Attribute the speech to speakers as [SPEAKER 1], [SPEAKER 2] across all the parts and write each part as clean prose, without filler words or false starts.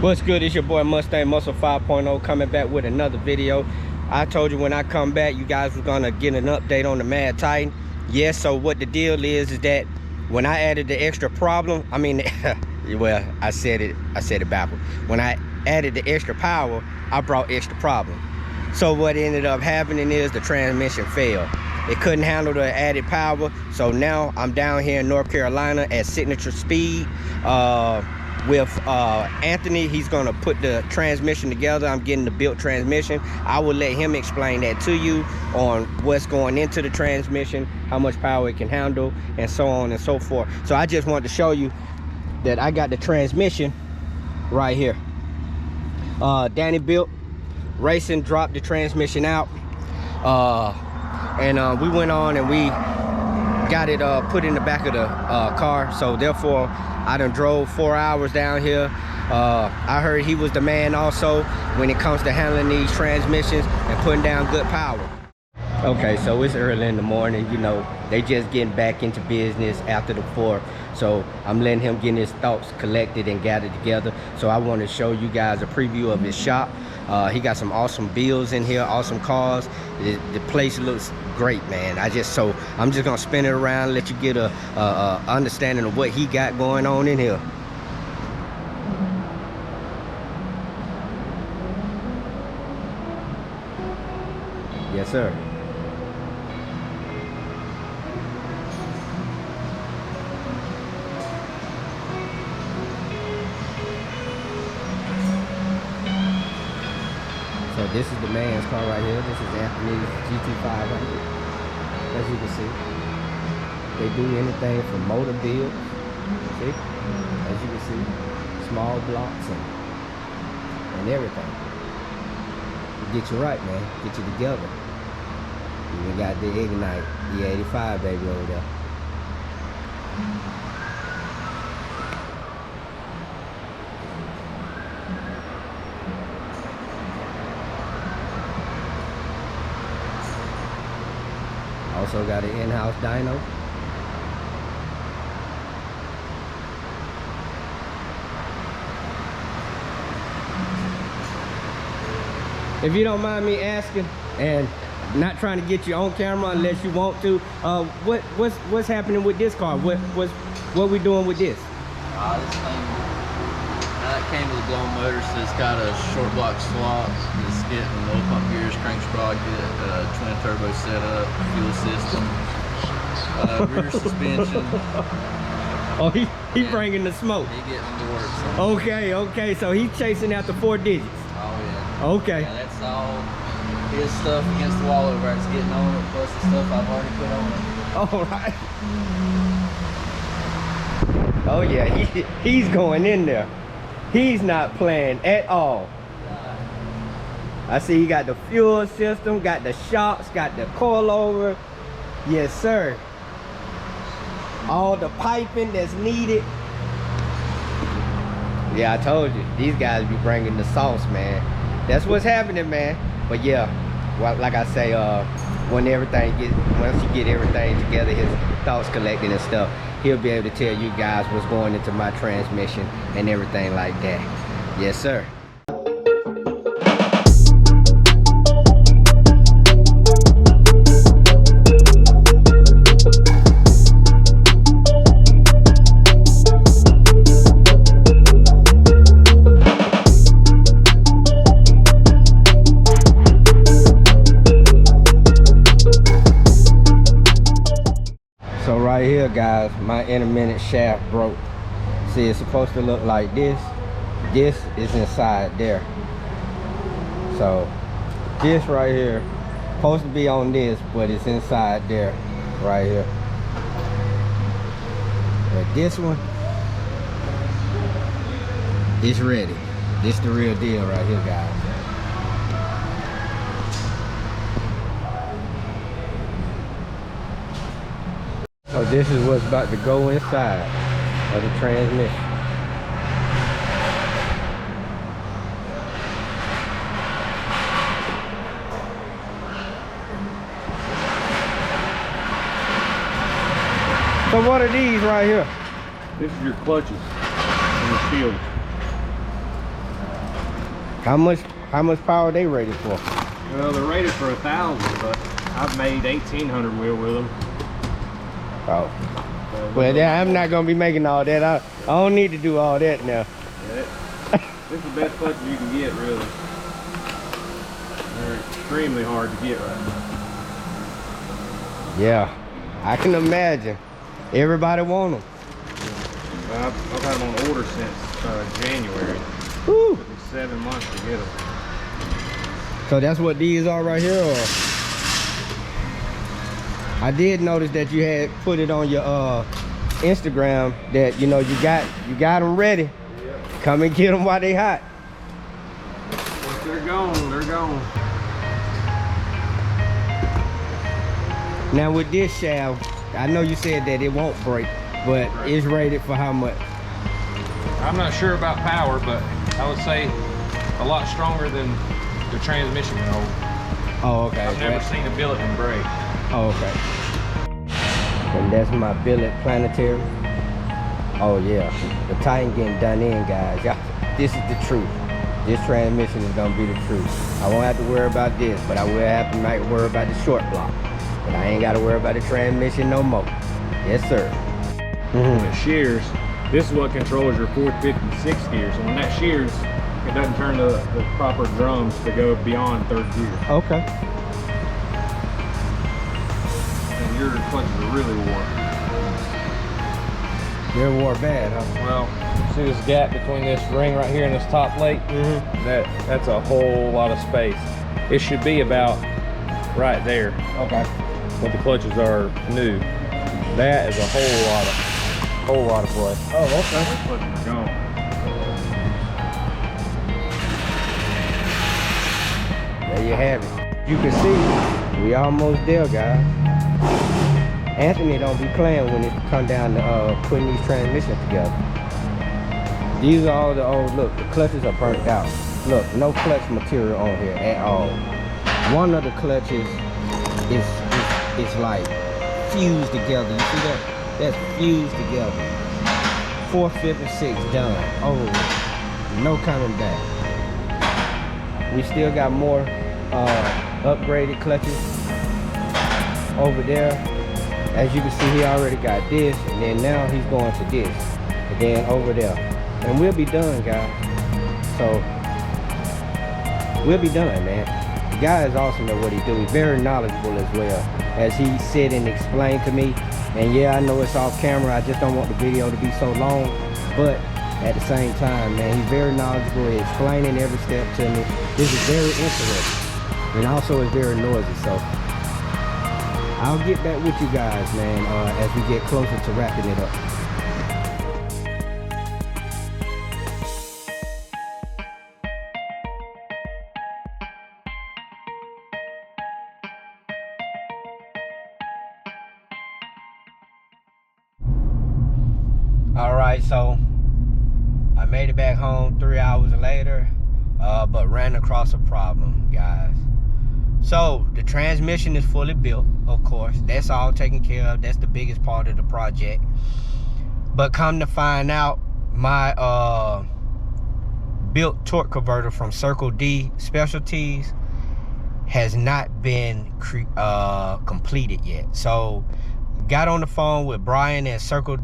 [SPEAKER 1] What's good? It's your boy Mustang Muscle 5.0 coming back with another video. I told you when I come back you guys were gonna get an update on the Mad Titan. Yes, so what the deal is that when I added the extra problem, I mean well, I said it backwards. When I added the extra power, I brought extra problem. So what ended up happening is the transmission failed. It couldn't handle the added power. So now I'm down here in North Carolina at Signature Speed with Anthony. He's gonna put the transmission together. I'm getting the built transmission. I will let him explain that to you on what's going into the transmission, how much power it can handle, and so on and so forth. So I just wanted to show you that I got the transmission right here. Danny Built Racing dropped the transmission out, and we went on and we got it put in the back of the car. So therefore I done drove 4 hours down here. I heard he was the man also when it comes to handling these transmissions and putting down good power. Okay, so it's early in the morning, you know, they just getting back into business after the 4th. So I'm letting him get his thoughts collected and gathered together. So I want to show you guys a preview of his shop. He got some awesome builds in here, awesome cars. The place looks great, man. I'm just gonna spin it around, let you get a understanding of what he got going on in here. Yes, sir. So this is the man's car right here. This is Anthony's GT500. As you can see, they do anything from motor builds. See, as you can see, small blocks and everything. Get you right, man. Get you together. Even got the Ignite E85 baby over there. Also got an in-house dyno. If you don't mind me asking, and not trying to get you on camera unless you want to, what's happening with this car? What we doing with this?
[SPEAKER 2] This thing, it came with a blown motor, so it's got a short block swap. It's getting low pump gears, crank sprocket, twin turbo setup, fuel system, rear suspension.
[SPEAKER 1] Oh, he bringing the smoke.
[SPEAKER 2] He getting the work. So.
[SPEAKER 1] Okay, so he's chasing after 4 digits.
[SPEAKER 2] Oh yeah.
[SPEAKER 1] Okay.
[SPEAKER 2] Yeah, that's all his stuff against the wall over there. It's getting on it, plus the stuff I've already put on it.
[SPEAKER 1] All right. Oh yeah, he's going in there. He's not playing at all. I see he got the fuel system, got the shocks, got the coilover. Yes, sir. All the piping that's needed. Yeah, I told you, these guys be bringing the sauce, man. That's what's happening, man. But yeah, well, like I say, once you get everything together, his thoughts collected and stuff, he'll be able to tell you guys what's going into my transmission and everything like that. Yes, sir. So right here, guys, my intermittent shaft broke. See, it's supposed to look like this. This is inside there. So this right here supposed to be on this, but it's inside there right here. But this one is ready. This the real deal right here, guys. So this is what's about to go inside of the transmission. So what are these right here?
[SPEAKER 3] This is your clutches and your shield.
[SPEAKER 1] How much power are they rated for?
[SPEAKER 3] Well, they're rated for 1,000, but I've made 1,800 wheel with them.
[SPEAKER 1] Oh. Well, yeah, I'm not gonna be making all that. I don't need to do all that now.
[SPEAKER 3] Yeah, this is the best clutches you can get, really. They're extremely hard to get right now.
[SPEAKER 1] Yeah, I can imagine. Everybody want them.
[SPEAKER 3] Well, I've had them on order since January.
[SPEAKER 1] Woo.
[SPEAKER 3] It took me 7 months to get them.
[SPEAKER 1] So that's what these are right here, or? I did notice that you had put it on your Instagram that you got them ready.
[SPEAKER 3] Yep.
[SPEAKER 1] Come and get them while they hot.
[SPEAKER 3] Once they're gone, they're gone.
[SPEAKER 1] Now with this shaft, I know you said that it won't break, but
[SPEAKER 3] Right.
[SPEAKER 1] it's rated for how much?
[SPEAKER 3] I'm not sure about power, but I would say a lot stronger than the transmission can hold.
[SPEAKER 1] Oh, okay.
[SPEAKER 3] I've never seen a billet and break.
[SPEAKER 1] Oh, okay. And that's my billet planetary. Oh yeah, the Titan getting done in, guys. Y'all, this is the truth. This transmission is gonna be the truth. I won't have to worry about this, but I will have to might worry about the short block. But I ain't gotta worry about the transmission no more. Yes, sir.
[SPEAKER 3] When it shears, this is what controls your 4th, 5th, and 6th gear. So when that shears, it doesn't turn the proper drums to go beyond 3rd gear.
[SPEAKER 1] Okay.
[SPEAKER 3] And your clutches are really worn.
[SPEAKER 1] They're wore bad, huh?
[SPEAKER 3] Well, see this gap between this ring right here and this top plate? That's a whole lot of space. It should be about right there.
[SPEAKER 1] Okay.
[SPEAKER 3] But the clutches are new. That is a whole lot of play.
[SPEAKER 1] Oh, okay.
[SPEAKER 3] The clutches are gone.
[SPEAKER 1] There you have it. You can see, we almost there, guys. Anthony don't be playing when it come down to putting these transmissions together. These are all the old, look, the clutches are burnt out. Look, no clutch material on here at all. One of the clutches is like fused together. You see that? That's fused together. 4th, 5th, and 6th done. Oh, no coming back. We still got more upgraded clutches over there. As you can see, he already got this, and then now he's going to this, and then over there. And we'll be done, guys. So we'll be done, man. The guy is awesome at what he do. He's very knowledgeable as well, as he said and explained to me. And yeah, I know it's off camera. I just don't want the video to be so long, but at the same time, man, he's very knowledgeable, he's explaining every step to me. This is very interesting, and also it's very noisy. So I'll get back with you guys, man, as we get closer to wrapping it up. All right, so I made it back home 3 hours later, but ran across a problem, guys. So the transmission is fully built, of course. That's all taken care of. That's the biggest part of the project. But come to find out, my built torque converter from Circle D Specialties has not been completed yet. So got on the phone with Brian at Circle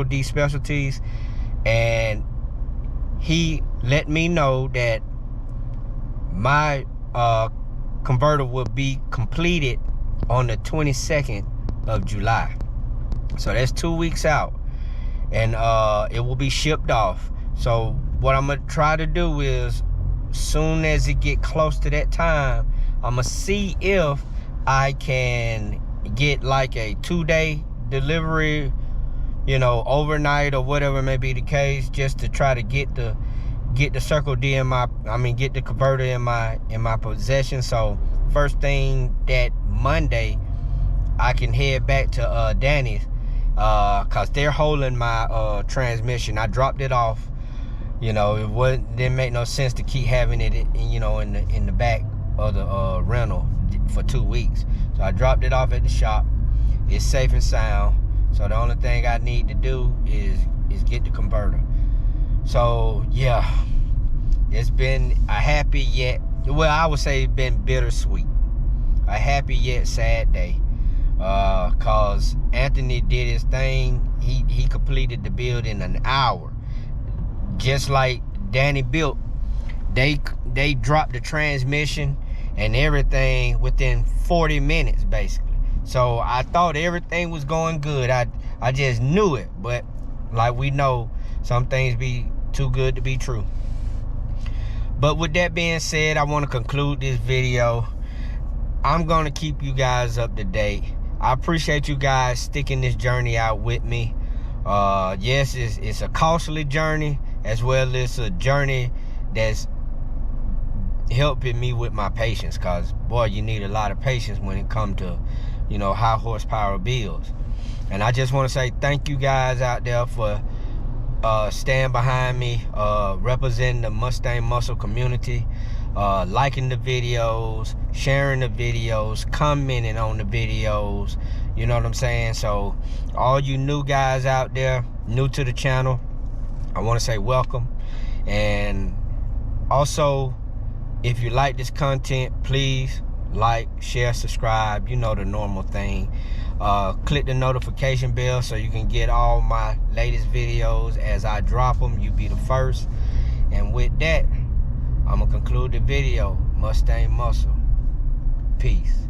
[SPEAKER 1] D Specialties, and he let me know that my converter will be completed on the 22nd of July. So that's 2 weeks out, and it will be shipped off. So what I'm gonna try to do is, soon as it get close to that time, I'm gonna see if I can get like a 2-day delivery, you know, overnight or whatever may be the case, just to try to get the Circle D in my, get the converter in my possession. So first thing that Monday, I can head back to Danny's, cause they're holding my transmission. I dropped it off. You know, didn't make no sense to keep having it, you know, in the back of the rental for 2 weeks. So I dropped it off at the shop. It's safe and sound. So the only thing I need to do is get the converter. So yeah, it's been a happy yet, well, I would say it's been bittersweet. A happy yet sad day. Cause Anthony did his thing. He completed the build in an hour. Just like Danny built. They dropped the transmission and everything within 40 minutes basically. So I thought everything was going good. I just knew it, but like we know, some things be too good to be true. But with that being said, I want to conclude this video. I'm going to keep you guys up to date. I appreciate you guys sticking this journey out with me. Yes, it's a costly journey, as well as a journey that's helping me with my patience, because boy, you need a lot of patience when it comes to, you know, high horsepower builds. And I just want to say thank you guys out there for staying behind me, representing the Mustang Muscle community, liking the videos, sharing the videos, commenting on the videos, you know what I'm saying? So all you new guys out there, new to the channel, I want to say welcome. And also, if you like this content, please like, share, subscribe, you know, the normal thing. Click the notification bell so you can get all my latest videos as I drop them. You be the first. And with that, I'm gonna conclude the video. Mustang Muscle. Peace.